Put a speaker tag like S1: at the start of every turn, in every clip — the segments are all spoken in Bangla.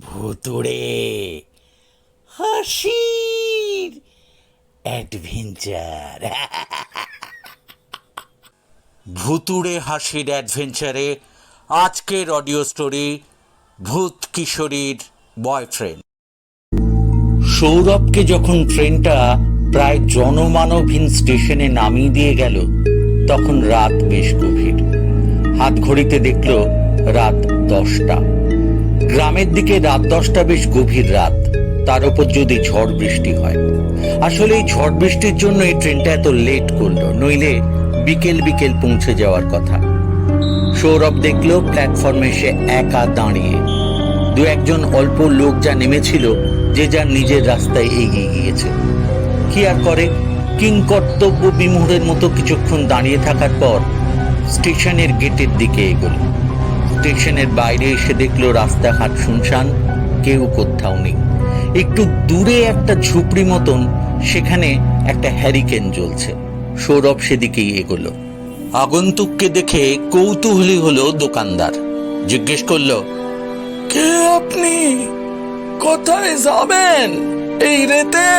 S1: ভুতুড়ে হাসির অ্যাডভেঞ্চার। ভুতুড়ে হাসির অ্যাডভেঞ্চারে আজকের অডিও স্টোরি ভূত কিশোরীর বয়ফ্রেন্ড। সৌরভকে যখন ট্রেনটা প্রায় জনমানবহীন স্টেশনে নামিয়ে দিয়ে গেল, তখন রাত বেশ গভীর। হাত ঘড়িতে দেখল রাত 10টা। গ্রামের দিকে রাত 10টা বেশ গভীর রাত, তার উপর যদি ঝড় বৃষ্টি হয়। আসলে এই ঝড় বৃষ্টির জন্য এই ট্রেনটা এত লেট করলো, নইলে বিকেল বিকেল পৌঁছে যাওয়ার কথা। সৌরভ দেখল প্ল্যাটফর্মে সে একা দাঁড়িয়ে। দু একজন অল্প লোক যা নেমেছিল, যে যার নিজের রাস্তায় এগিয়ে গিয়েছে। কি আর করে, কিংকর্তব্য বিমূঢ়ের মতো কিছুক্ষণ দাঁড়িয়ে থাকার পর স্টেশনের গেটের দিকে এগোল। স্টেশনের বাইরে এসে দেখলো রাস্তাঘাট শুনশান, কেউ কোথাও নেই। একটু দূরে একটা ঝুপড়ি মতন, সেখানে একটা হ্যারিকেন জ্বলছে। সৌরভ সেদিকেই এগোলো। আগন্তুককে দেখে কৌতূহলী হলো দোকানদার। জিজ্ঞেস করলো,
S2: কে আপনি? কোথায় যাবেন এই রাতে?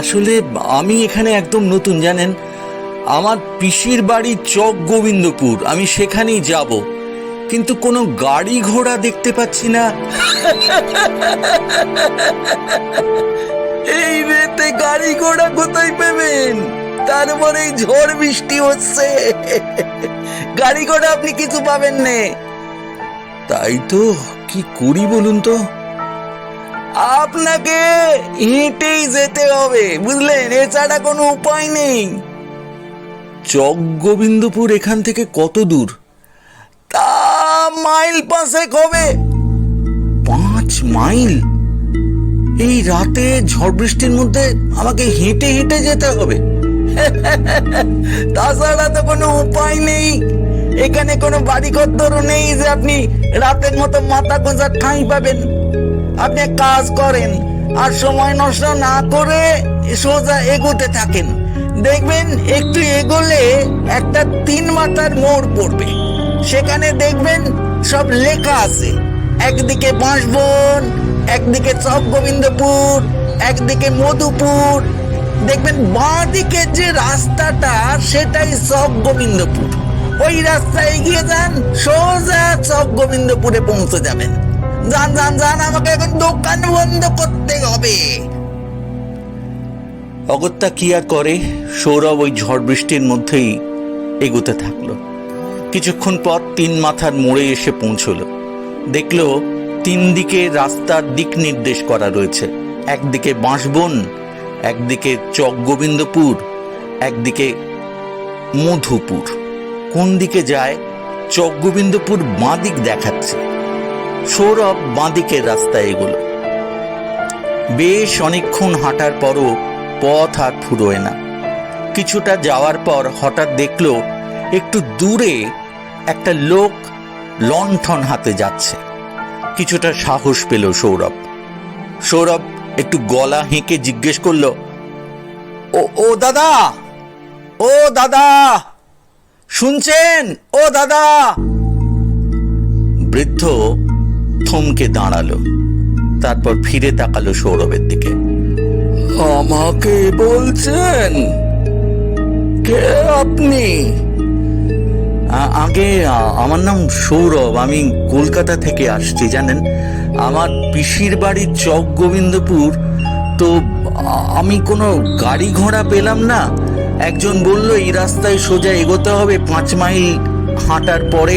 S1: আসলে আমি এখানে একদম নতুন, জানেন। আমার পিসির বাড়ি চক গোবিন্দপুর, আমি সেখানেই যাব, কিন্তু কোনো গাড়ি ঘোড়া দেখতে পাচ্ছি না।
S2: এই রাতে গাড়ি ঘোড়া কোথায় পাবেন? তারপরে ঝড় বৃষ্টি হচ্ছে, গাড়ি ঘোড়া আপনি কিছু পাবেন না।
S1: তাই তো, কি করি বলুন তো?
S2: আপনাকে হেঁটেই যেতে হবে, বুঝলেন? এছাড়া কোনো উপায় নেই।
S1: চক গোবিন্দপুর এখান থেকে কত দূর?
S2: তা মাইল 5 হবে।
S1: 5 মাইল? এই রাতে ঝড় বৃষ্টির মধ্যে আমাকে হেঁটে হেঁটে যেতে হবে?
S2: তাছাড়া তো কোনো উপায় নেই। এখানে কোনো বাড়িঘরও নেই যে আপনি রাতের মতো মাথা গোঁজার ঠাঁই পাবেন। আপনি এক কাজ করেন, আর সময় নষ্ট না করে সোজা এগোতে থাকেন। দেখবেন একটু এগোলে একটা 3 মাথার মোড় পড়বে। সেখানে দেখবেন সব লেখা আছে। একদিকে বাঁশবন, একদিকে চক গোবিন্দপুর, একদিকে মধুপুর। দেখবেন বাঁ দিকের যে রাস্তাটা, সেটাই চক গোবিন্দপুর। ওই রাস্তায় এগিয়ে যান, সোজা চক গোবিন্দপুরে পৌঁছে যাবেন। যান যান যান, আমাকে এখন দোকান বন্ধ করতে হবে।
S1: অগত্যা কি আর করে, সৌরভ ওই ঝড় বৃষ্টির মধ্যেই এগোতে থাকলো। কিছুক্ষণ পর 3 মাথার মোড়ে এসে পৌঁছলো। দেখলো 3 দিকে রাস্তার দিক নির্দেশ করা রয়েছে। একদিকে বাঁশবন, একদিকে চক গোবিন্দপুর, একদিকে মধুপুর। কোন দিকে যায়? চক গোবিন্দপুর বাঁ দিক দেখাচ্ছে। সৌরভ বাঁ দিকের রাস্তায় এগোলো। বেশ অনেকক্ষণ হাঁটার পরও পথ আর ফুরোয় না। কিছুটা যাওয়ার পর হঠাৎ দেখলো একটু দূরে একটা লোক লণ্ঠন হাতে যাচ্ছে। কিছুটা সাহস পেল সৌরভ। সৌরভ একটু গলা হেঁকে জিজ্ঞেস করলো, ও দাদা, ও দাদা, শুনছেন? ও দাদা। বৃদ্ধ থমকে দাঁড়ালো, তারপর ফিরে তাকালো সৌরভের দিকে।
S2: আমাকে বলছেন? কে আপনি?
S1: আগে আমার নাম সৌরভ, আমি কলকাতা থেকে আসছি, জানেন। আমার পিসির বাড়ি চক গোবিন্দপুর, তো আমি কোনো গাড়ি ঘোড়া পেলাম না। একজন বলল এই রাস্তায় সোজা এগোতে হবে, 5 মাইল হাঁটার পরে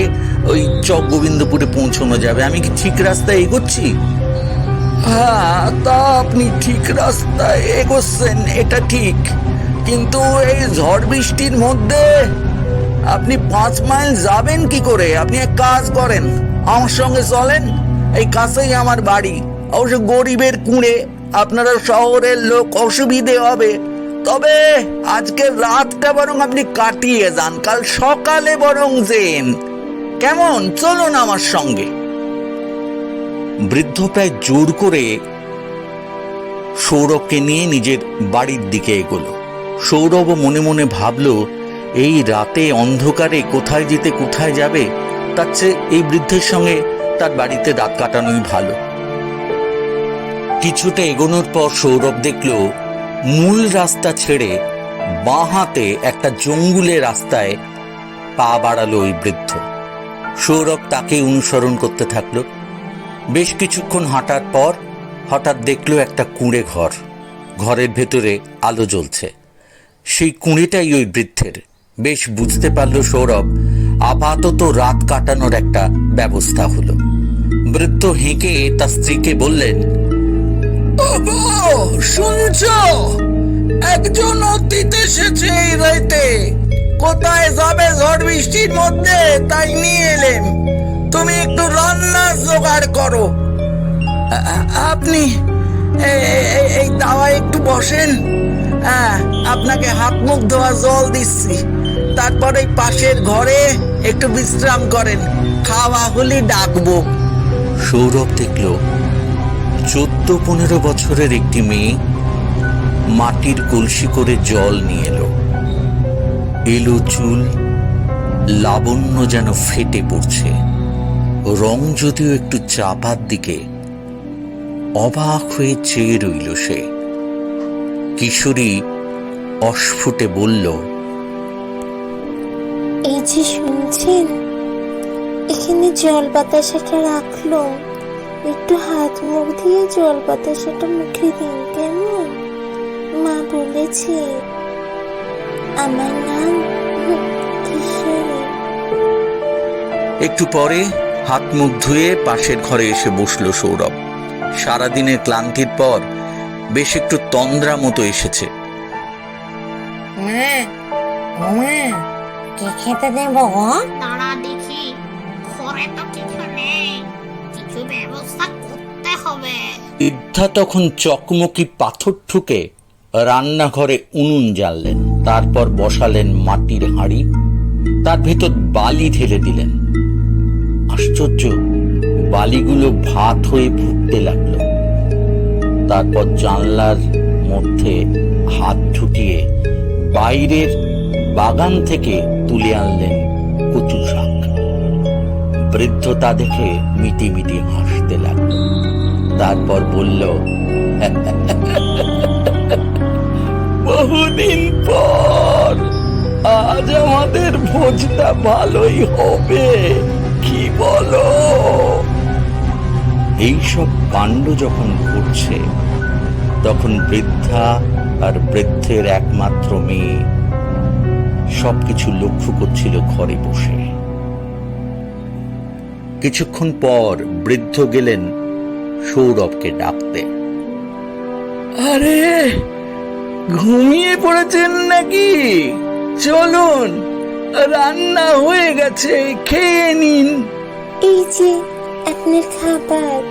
S1: ওই চক গোবিন্দপুরে পৌঁছানো যাবে। আমি কি ঠিক রাস্তায় এগোচ্ছি?
S2: হ্যাঁ, তা আপনি ঠিক রাস্তায় এগোচ্ছেন, এটা ঠিক। কিন্তু এই ঝড় বৃষ্টির মধ্যে আপনি 5 মাইল যাবেন কি করে? আপনি এক কাজ করেন, আমার সঙ্গে চলেন। এই কাছেই আমার বাড়ি। অবশ্য গরিবের কুঁড়ে, আপনারা শহরের লোক, অসুবিধে হবে। তবে আজকে রাতটা বরং আপনি কাটিয়ে যান, কাল সকালে বরং যেন। কেমন? চলুন আমার সঙ্গে।
S1: বৃদ্ধ প্রায় জোর করে সৌরভকে নিয়ে নিজের বাড়ির দিকে এগোলো। সৌরভ মনে মনে ভাবল, এই রাতে অন্ধকারে কোথায় যেতে কোথায় যাবে, তার চেয়ে এই বৃদ্ধের সঙ্গে তার বাড়িতে রাত কাটানোই ভালো। কিছুটা এগোনোর পর সৌরভ দেখল মূল রাস্তা ছেড়ে বাঁ হাতে একটা জঙ্গলের রাস্তায় পা বাড়ালো ওই বৃদ্ধ। সৌরভ তাকে অনুসরণ করতে থাকলো। বেশ কিছুক্ষণ হাঁটার পর হঠাৎ দেখলো একটা কুঁড়ে ঘর, ঘরের ভেতরে আলো জ্বলছে। সেই কুঁড়েটাই ওই বৃদ্ধের। বেশ বুঝতে পারল সৌরভ আপাতত রাত কাটানোর একটা ব্যবস্থা হলো। বৃদ্ধ হেঁকে তার স্ত্রীকে বললেন,
S2: শুনছো, একজন অতীত এসেছে এই রাতে। কোথায় যাবে ঝড় বৃষ্টির মধ্যে, তাই নিয়ে এলেন। তুমি একটু রান্নার জোগাড় করো। আপনি এই দাওয়ায় একটু বসেন। হ্যাঁ, আপনাকে হাত মুখ ধোয়া জল দিচ্ছি। তারপরে পাশের ঘরে একটু বিশ্রাম করেন, খাওয়া হলে ডাকবো।
S1: সৌরভ দেখল 14-15 বছরের একটি মেয়ে মাটির কলসি করে জল নিয়ে এলো। এলো চুল, লাবণ্য যেন ফেটে পড়ছে, রং যদিও একটু চাপার দিকে। অবাক হয়ে চেয়ে রইল সে। কিশোরী অস্ফুটে বলল,
S3: এই যে শুনছেন, এখানে জল বাতাসাটা রাখলো, একটু হাত মুখ দিয়ে জল বাতাসাটা মুখে দিন কেমন? মা বলেছে। আমার নাম কিশোরী।
S1: একটু পরে হাত মুখ ধুয়ে পাশের ঘরে এসে বসলো সৌরভ। সারাদিনের ক্লান্তির পর বেশ একটু তন্দ্রা মতো এসেছে।
S3: কি খেতে দেব?
S4: দাঁড়া দেখি, ঘরে তো কিছু নেই, কিছু ব্যবস্থা করতে হবে।
S1: বৃদ্ধা তখন চকমকি পাথর ঠুকে রান্নাঘরে উনুন জ্বাললেন। তারপর বসালেন মাটির হাঁড়ি, তার ভেতর বালি ঢেলে দিলেন। আশ্চর্য, বালিগুলো ভাত হয়ে ফুটতে লাগলো। তারপর জানলার মধ্যে হাত ঢুকিয়ে বাইরের বাগান থেকে তুলে আনলেন কচু শাক। বৃদ্ধ তা দেখে মিটিমিটি হাসতে লাগলো। তারপর বলল, বহুদিন পর আজ আমাদের ভোজটা ভালোই হবে, কি বলো? এইসব কাণ্ড যখন ঘটছে, তখন বৃদ্ধা আর বৃদ্ধের একমাত্র মেয়ে সবকিছু লক্ষ্য করছিল ঘরে বসে। কিছুক্ষণ পর বৃদ্ধ গেলেন সৌরভকে ডাকতে।
S2: আরে, ঘুমিয়ে পড়েছেন নাকি? চলুন, রান্না হয়ে গেছে, খেয়ে নিন।
S3: এই যে আপনার খাবার।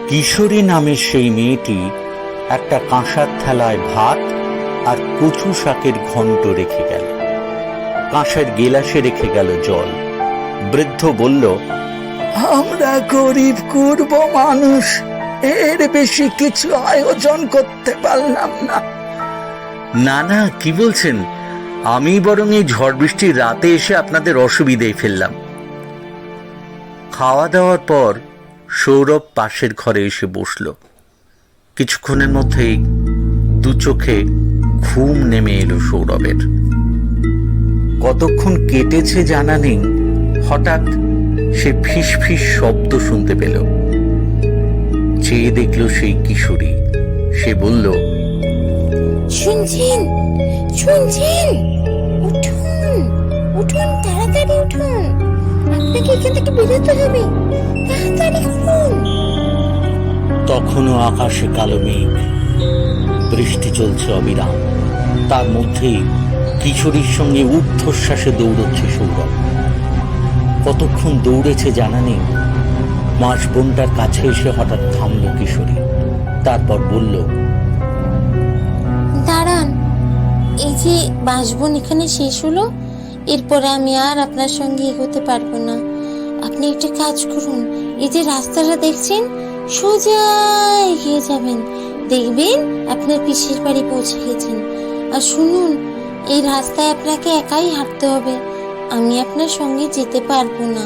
S1: কিশোরী নামের সেই মেয়েটি একটা কাঁসার থালায় ভাত আর কচু শাকের ঘন্ট রেখে গেল। কাঁসার গেলাসে রেখে গেল জল। বৃদ্ধ বলল,
S2: আমরা গরিব কুর্ব মানুষ, এর বেশি কিছু আয়োজন করতে পারলাম না।
S1: না না, কি বলছেন? আমি বরং এই ঝড় বৃষ্টির রাতে এসে আপনাদের অসুবিধায় ফেললাম। খাওয়া দাওয়ার পর সৌরভ পাশের ঘরে এসে বসল। কিছুক্ষণের মধ্যেই দু চোখে ঘুম নেমে এলো সৌরভের। কতক্ষণ কেটেছে জানা নেই, হঠাৎ সে ফিস ফিস শব্দ শুনতে পেল। চেয়ে দেখল সেই কিশোরী। সে বলল,
S3: শুনছেন? শুনছেন? উঠুন, উঠুন, তাড়াতাড়ি উঠুন, আপনাকে এখান থেকে বেরোতে হবে, তাড়াতাড়ি করুন।
S1: তখনও আকাশে কালো মেঘ, বৃষ্টি চলছে অবিরাম। তার মধ্যেই কিশোরীর সঙ্গে ঊর্ধ্বশ্বাসে দৌড়চ্ছে সৌরভ। কতক্ষণ দৌড়েছে জানা নেই। মাস বোনটার কাছে এসে হঠাৎ থামল কিশোরী। তারপর বলল,
S3: দাঁড়ান, এই যে বাঁশবন এখানে শেষ হলো, এরপরে আমি আর আপনার সঙ্গে এগোতে পারবো না। আপনি একটা কাজ করুন, এই যে রাস্তাটা দেখছেন, সোজা এগিয়ে যাবেন, দেখবেন আপনার পিসির বাড়ি পৌঁছে গেছেন। আর শুনুন, এই রাস্তায় আপনাকে একাই হাঁটতে হবে, আমি আপনার সঙ্গে যেতে পারবো না।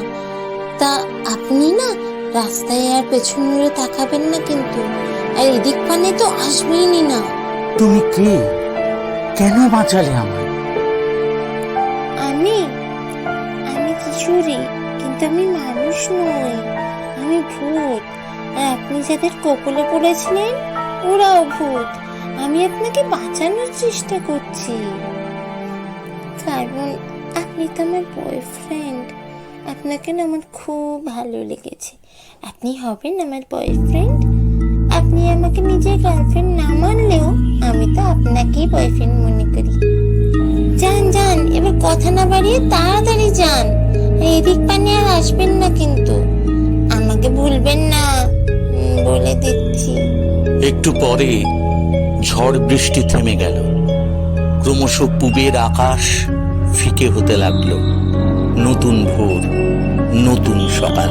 S3: তা আপনি না রাস্তায় আর পেছন মুড়ে তাকাবেন না কিন্তু, আর এদিক পানে তো আসবেনই না।
S2: তুমি কে? কেন বাঁচালে আমায়?
S3: আমি আমি কিশোরী, কিন্তু আমি মানুষ নই, আমি ভূত। আর আপনি যাদের কপালে পড়েছিলেন ওরাও ভূত। আমি আপনাকে বাঁচানোর চেষ্টা করছি, কারণ আপনি তো আমার বয়ফ্রেন্ড। আপনাকে না আমার খুব ভালো লেগেছে, আপনি হবেন আমার বয়ফ্রেন্ড। আপনি আমাকে নিজের গার্লফ্রেন্ড না মানলেও আমি তো আপনাকেই বয়ফ্রেন্ড মনে করি। যান যান, এবার কথা না বাড়িয়ে তাড়াতাড়ি যান, এদিক পানে আর আসবেন না কিন্তু, আমাকে ভুলবেন না, বলে দিচ্ছি।
S1: একটু পরে ঝড় বৃষ্টি থেমে গেল। ক্রমশ পূবের আকাশ ফিকে হতে লাগলো। নতুন ভোর, নতুন সকাল।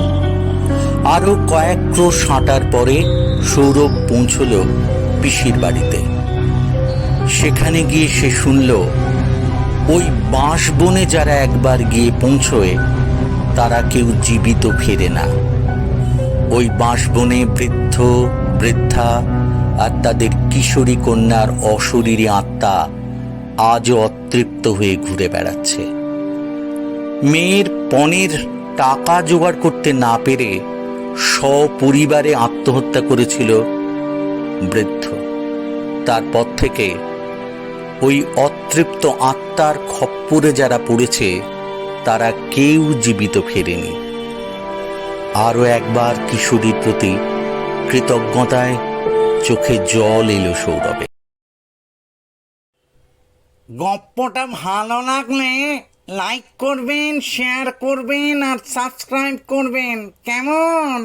S1: আরো কয়েক ক্রোশ হাঁটার পরে সৌরভ পৌঁছল পিসির বাড়িতে। সেখানে গিয়ে সে শুনল ওই বাঁশ বনে যারা একবার গিয়ে পৌঁছয় তারা কেউ জীবিত ফেরে না। ওই বাঁশ বনে বৃদ্ধ বৃদ্ধা আর তাদের কিশোরী কন্যার অশরীরী আত্মা আজও অতৃপ্ত হয়ে ঘুরে বেড়াচ্ছে। মেয়ের পণের টাকা জোগাড় করতে না পেরে সপরিবারে আত্মহত্যা করেছিল বৃদ্ধ। তারপর থেকে ওই অতৃপ্ত আত্মার খপ্পরে যারা পড়েছে তারা কেউ জীবিত ফেরেনি। আরো একবার কিশোরীর প্রতি কৃতজ্ঞতায় চোখে জল এলো সৌরভে।
S2: গল্পটা ভালো লাগলে লাইক করবেন, শেয়ার করবেন আর সাবস্ক্রাইব করবেন, কেমন?